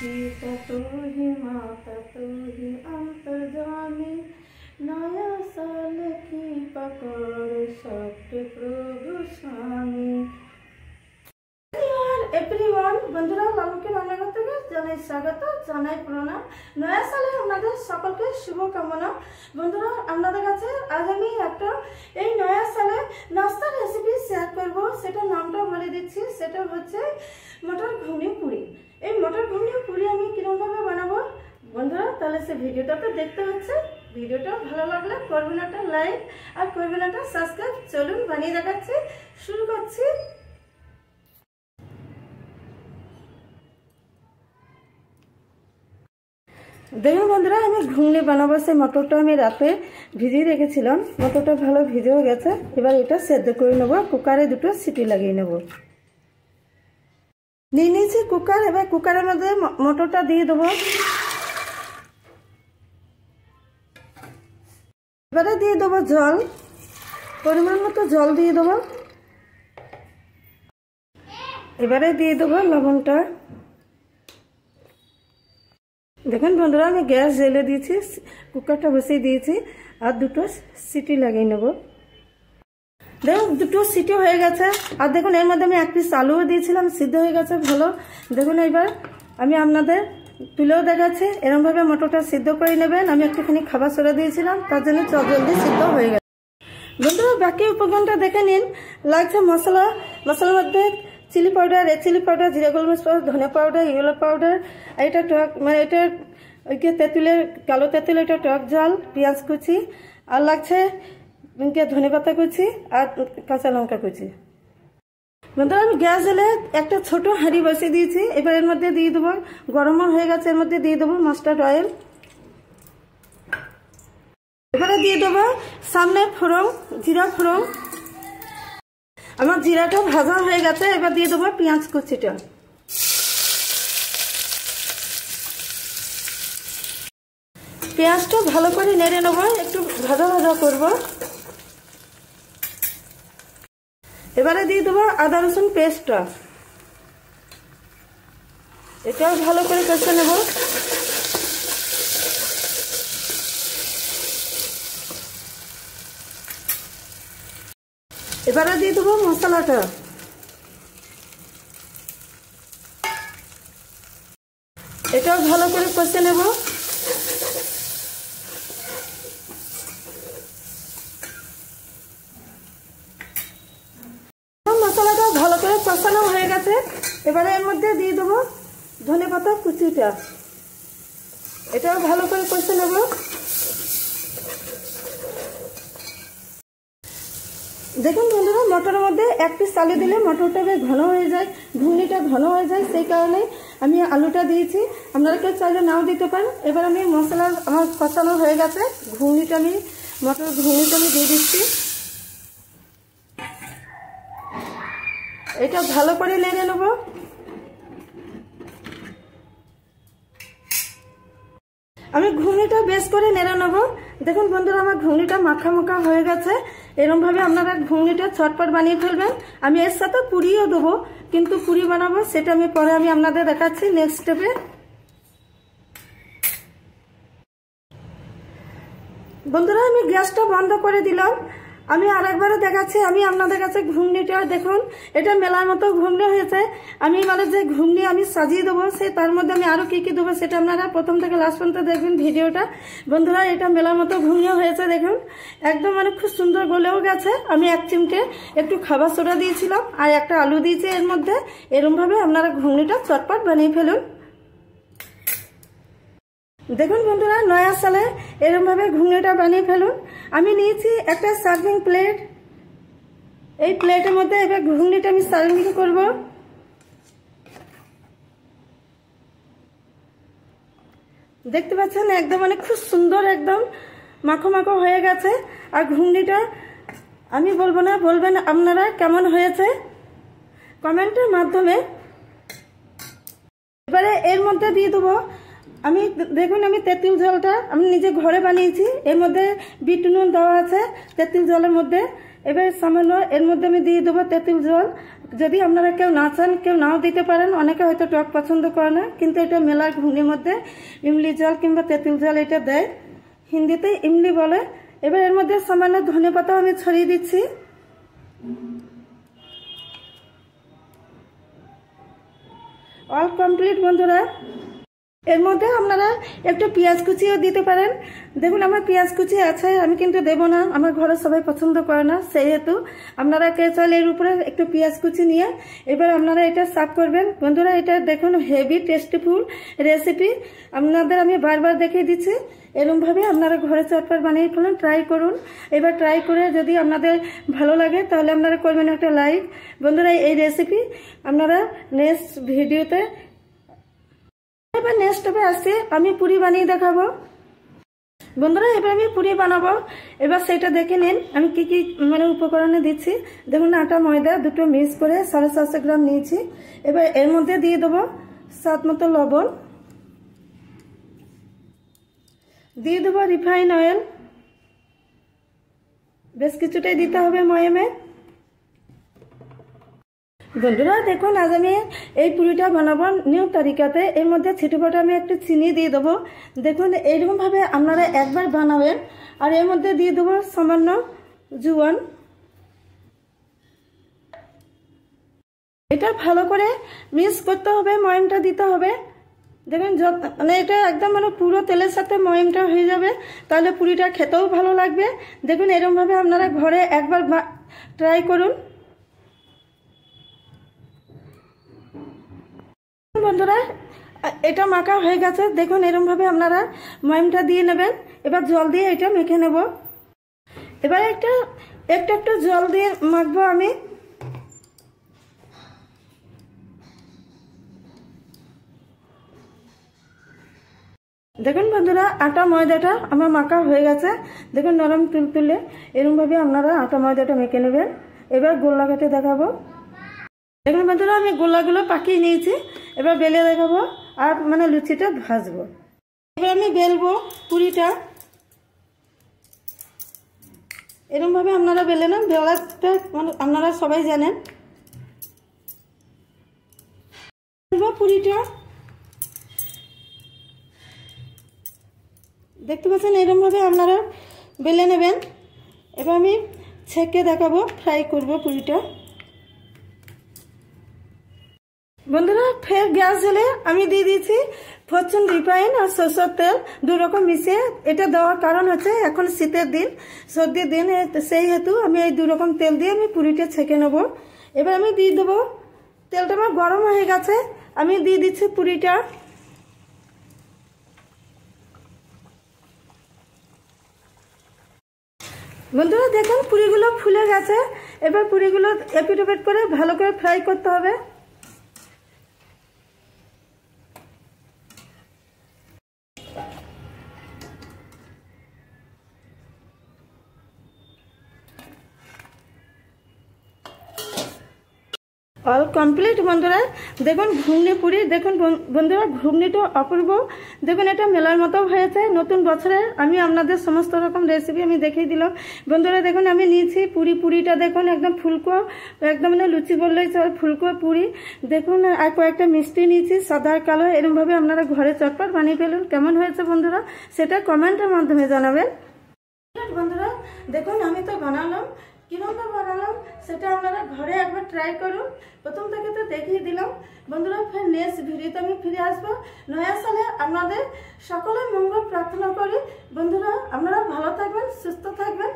पिता तू ही माता तू ही अंतर्जामी, नया साल की पकड़ सबके प्रभु स्वामी। एवरीवन बंधुरा लालुके रान्नाघर থেকে জানাই স্বাগত, জানাই প্রণাম। নয়া সালে আপনাদের সকলকে শুভকামনা। বন্ধুরা আপনাদের কাছে আজ আমি একটা এই নয়া সালে নাস্তার রেসিপি শেয়ার করব। সেটা নামটা বলে দিচ্ছি, সেটা হচ্ছে মটর ঘুগনি পুরি। এই মটর ঘুগনি পুরি আমি কিরকম ভাবে বানাবো বন্ধুরা, তাহলে সে ভিডিওটা তো দেখতে হচ্ছে। ভিডিওটা ভালো লাগলে করবেন একটা লাইক আর করবেন একটা সাবস্ক্রাইব। চলুন বানিয়ে দেখাচ্ছি, শুরু করছি। দেখুন বন্ধুরা, আমি ঘুগনি বানাবো। সেই মটরটা আমি রাতে ভিজিয়ে রেখেছিলাম, মটরটা ভালো ভিজেও গেছে। এবার এটা সেদ্ধ করে নেবো, কুকারে দুটো সিটি লাগিয়ে নেব। নিয়ে নিয়েছি কুকার। এবার কুকারের মধ্যে মটরটা দিয়ে দেবো। এবারে দিয়ে দেবো জল, পরিমাণ মতো জল দিয়ে দেবো। এবারে দিয়ে দেবো লবণটা। দেখুন বন্ধুরা, আমি গ্যাস জ্বেলে দিয়েছি, কুকারটা বসিয়ে দিয়েছি আর দুটো সিটি লাগিয়ে নেব। দেখুন দুটো সিটি হয়ে গেছে। আর দেখুন এর মধ্যে আমি এক পিস আলুও দিয়েছিলাম, সিদ্ধ হয়ে গেছে ভালো। দেখুন এবার আমি আপনাদের তুলেও দেখাচ্ছি। এরকমভাবে মটরটা সিদ্ধ করে নেবেন। আমি একটুখানি খাবার সোডা দিয়েছিলাম, তার জন্য জলদি সিদ্ধ হয়ে গেছে। বন্ধুরা বাকি উপকরণটা দেখে নিন। লাগছে মশলা, মশলার মধ্যে chili powder, red chili powder, জিরা গোলমরিচ পাউডার, ধনে পাউডার, ইয়েলো পাউডার। এটা টক মানে এটা তেঁতুলের কালো তেঁতুল, এটা টক জল, পেঁয়াজ কুচি, আর লাগছে ধনে পাতা কুচি আর কাঁচা লঙ্কা কুচি। বন্ধুরা আমি গ্যাস জ্বেলে একটা ছোট হাঁড়ি বসিয়ে দিয়েছি। এবার এর মধ্যে দিয়ে দেবো, গরমও হয়ে গেছে, এর মধ্যে দিয়ে দেবো মাস্টার্ড অয়েল। এবারে দিয়ে দেবো সামনে ফোড়ন, জিরা ফোড়ন। আমার জিরাটা ভাজা হয়ে গেছে। এবার দিয়ে দেবো পেঁয়াজ কুচিটা। পেঁয়াজটা ভালো করে নেড়ে নেবো, একটু ভাজা ভাজা করব। এবারে দিয়ে দেবো আদা রসুন পেস্টটা। এটাও ভালো করে কষে নেব। এবারে দিয়ে দেবো মশলাটা। এটাও ভালো করে কষে নেব। মশলাটা ভালো করে কষানো হয়ে গেছে। এবারে এর মধ্যে দিয়ে দেবো ধনে পাতা কুচিটা। এটাও ভালো করে কষে নেব। দেখুন বন্ধুরা, মটরের মধ্যে এক পিস আলু দিলে মটরটা বেশ ঘন হয়ে যায়, ঘুগনিটা ঘন হয়ে যায়। সেই কারণে আমি আলুটা দিয়েছি, আপনারা কেউ চাইলে নাও দিতে পারেন। এবার আমি মশলা আমার কষানো হয়ে গেছে, ঘুগনিটা আমি মটর ঘুগনিটা আমি দিয়ে দিচ্ছি। এটা ভালো করে নেড়ে নেব। আমি ঘুগনিটা বেশ করে নেড়ে নেব। দেখুন বন্ধুরা, আমার ঘুগনিটা মাখা মাখা হয়ে গেছে। এরকম ভাবে আপনারা ঘুগনিটা ছটপট বানিয়ে ফেলবেন। আমি এর সাথে পুরিও দেবো, কিন্তু পুরি বানাবো সেটা আমি পরে আমি আপনাদের দেখাচ্ছি নেক্সট স্টেপে। বন্ধুরা আমি গ্যাসটা বন্ধ করে দিলাম। আমি আরেকবারও দেখাচ্ছি। আমি আপনাদের কাছে ঘুগনিটা দেখুন, এটা মেলার মতো ঘুগনি হয়েছে। আমি মানে যে ঘুগনি আমি সাজিয়ে দেবো, সে তার মধ্যে আমি আরো কি কি দেবো সেটা আপনারা প্রথম থেকে লাস্ট পর্যন্ত দেখবেন ভিডিওটা। বন্ধুরা এটা মেলার মতো ঘুগনি হয়েছে, দেখুন একদম মানে খুব সুন্দর গলেও গেছে। আমি এক চিমটে একটু খাবার সোডা দিয়েছিলাম আর একটা আলু দিয়েছি এর মধ্যে। এরকম ভাবে আপনারা ঘুগনিটা চটপট বানিয়ে ফেলুন। দেখুন বন্ধুরা, নয়া সালে এরকম ভাবে ঘুগনিটা বানিয়ে ফেলুন। আমি নিয়েছি একটা সার্ভিং প্লেট। এই প্লেটের মধ্যে এবার ঘুগনিটা আমি সার্ভিং করব। দেখতে পাচ্ছেন একদম মানে খুব সুন্দর, একদম মাখো মাখো হয়ে গেছে। আর ঘুগনিটা আমি বলবো না, বলবেন আপনারা কেমন হয়েছে কমেন্টের মাধ্যমে। এবারে এর মধ্যে দিয়ে দেবো আমি, দেখুন আমি তেঁতুল জলটা আমি নিজে ঘরে বানিয়েছি। এর মধ্যে বিট নুন দেওয়া আছে তেঁতুল জলের মধ্যে। এবার সামান্য এর মধ্যে আমি দিয়ে দেবো তেঁতুল জল, যদি আপনারা কেউ না চান কেউ নাও দিতে পারেন, অনেকে হয়তো টক পছন্দ করে না, কিন্তু এটা মেলার ঘুগনির মধ্যে ইমলি জল কিংবা তেঁতুল জল এটা দেয়, হিন্দিতে ইমলি বলে। এবার এর মধ্যে সামান্য ধনেপাতা আমি ছড়িয়ে দিচ্ছি। অল কমপ্লিট বন্ধুরা। এর মধ্যে আপনারা একটু পেঁয়াজ কুচিও দিতে পারেন। দেখুন আমার পেঁয়াজ কুচি আছে, আমি কিন্তু দেব না, আমার ঘরে সবাই পছন্দ করে না, সেহেতু আপনারা কে চাইলে এর উপরে একটু পেঁয়াজ কুচি নিয়ে এবার আপনারা এটা সার্ভ করবেন। বন্ধুরা এটা দেখুন হেভি টেস্টিফুল রেসিপি, আপনাদের আমি বারবার দেখিয়ে দিচ্ছি। এরকমভাবে আপনারা ঘরে চটপট বানিয়ে ফেলুন, ট্রাই করুন। এবার ট্রাই করে যদি আপনাদের ভালো লাগে তাহলে আপনারা করবেন একটা লাইক। বন্ধুরা এই রেসিপি আপনারা নেক্সট ভিডিওতে, এবার নেক্সট স্টেপে আসছি, আমি পুরি বানিয়ে দেখাবো। বন্ধুরা এবার আমি পুরি বানাবো, এবার সেটা দেখে নিন আমি কি কি উপকরণে দিচ্ছি। দেখুন আটা ময়দা দুটো মিক্স করে 750 গ্রাম নিয়েছি। এবার এর মধ্যে দিয়ে দেবো স্বাদ মতো লবণ, দিয়ে দেবো রিফাইন অয়েল, বেশ কিছুটাই দিতে হবে ময়ামে। বন্ধুরা দেখুন আজ আমি এই পুরিটা বানাবো নিউ তরিকাতে। এর মধ্যে ছিটেফোঁটা আমি একটু চিনি দিয়ে দেবো। দেখুন এইরকমভাবে আপনারা একবার বানাবেন। আর এর মধ্যে দিয়ে দেবো সামান্য জোয়ান। এটা ভালো করে মিক্স করতে হবে, ময়ামটা দিতে হবে। দেখুন এটা একদম পুরো তেলের সাথে ময়ামটা হয়ে যাবে, তাহলে পুরিটা খেতেও ভালো লাগবে। দেখুন এরকমভাবে আপনারা ঘরে একবার ট্রাই করুন। বন্ধুরা এটা মাখা হয়ে গেছে, দেখুন এরকমভাবে আপনারা ময়ামটা দিয়ে নেবেন। এবার জল দিয়ে এটা মেখে নেব। এবার একটু একটু জল দিয়ে মাখবো আমি। দেখুন বন্ধুরা আটা ময়দাটা আমার মাখা হয়ে গেছে, দেখুন নরম তুলতুলে। এরকমভাবে আপনারা আটা ময়দাটা মেখে নেবেন। এবার গোল্লা কেটে দেখাবো। দেখুন বন্ধুরা আমি গোল্লাগুলো পাকিয়ে নিয়েছি, এবার বেলে দেখাবো আর লুচিটা ভাজবো। এবার আমি বেলবো পুরিটা। এরকমভাবে আপনারা বেলে নেন, বেলাটা আপনারা সবাই জানেন। পুরিটা দেখতে পাচ্ছেন এরকমভাবে আপনারা বেলে নেবেন। এবার আমি ছেঁকে দেখাবো, ফ্রাই করবো পুরিটা। বন্ধুরা ফের গ্যাস জ্বেলে আমি দিয়ে দিয়েছি ফরচুন রিফাইন আর সরষের তেল দু রকম মিশিয়ে। এটা দেওয়ার কারণ হচ্ছে এখন শীতের দিন, সর্দির দিন, সেই হেতু আমি এই দু রকম তেল দিয়ে আমি পুরিটা ছেঁকে নেব। এবার আমি দিয়ে দেবো, তেলটা আমার গরম হয়ে গেছে, আমি দিয়ে দিচ্ছি পুরিটা। বন্ধুরা দেখুন পুরিগুলো ফুলে গেছে। এবার পুরিগুলো এপিট ওপিট করে ভালো করে ফ্রাই করতে হবে। অল কমপ্লিট বন্ধুরা। দেখুন ঘুগনি পুরি, দেখুন বন্ধুরা ঘুগনিটা অপূর্ব। দেখুন এটা মেলার মতো হয়েছে। নতুন বছরে আমি আপনাদের সমস্ত রকম রেসিপি আমি দেখিয়ে দিলাম। বন্ধুরা দেখুন আমি নিয়েছি পুরিটা দেখুন একদম ফুলকো, একদম লুচি বললেই চল, ফুলকো পুরি। দেখুন আর কয়েকটা মিষ্টি নিয়েছি সাদা আর কালো। এরকমভাবে আপনারা ঘরে চটপট বানিয়ে ফেলুন। কেমন হয়েছে বন্ধুরা সেটা কমেন্টের মাধ্যমে জানাবেন। বন্ধুরা দেখুন আমি তো বানালাম, কিভাবে বানালাম সেটা আপনারা ঘরে একবার ট্রাই করুন। প্রথম থেকে তো দেখিয়ে দিলাম। বন্ধুরা ফের নেক্সট ভিডিওতে আমি ফিরে আসবো নয়া সালে। আপনাদের সকলের মঙ্গল প্রার্থনা করি। বন্ধুরা আপনারা ভালো থাকবেন, সুস্থ থাকবেন।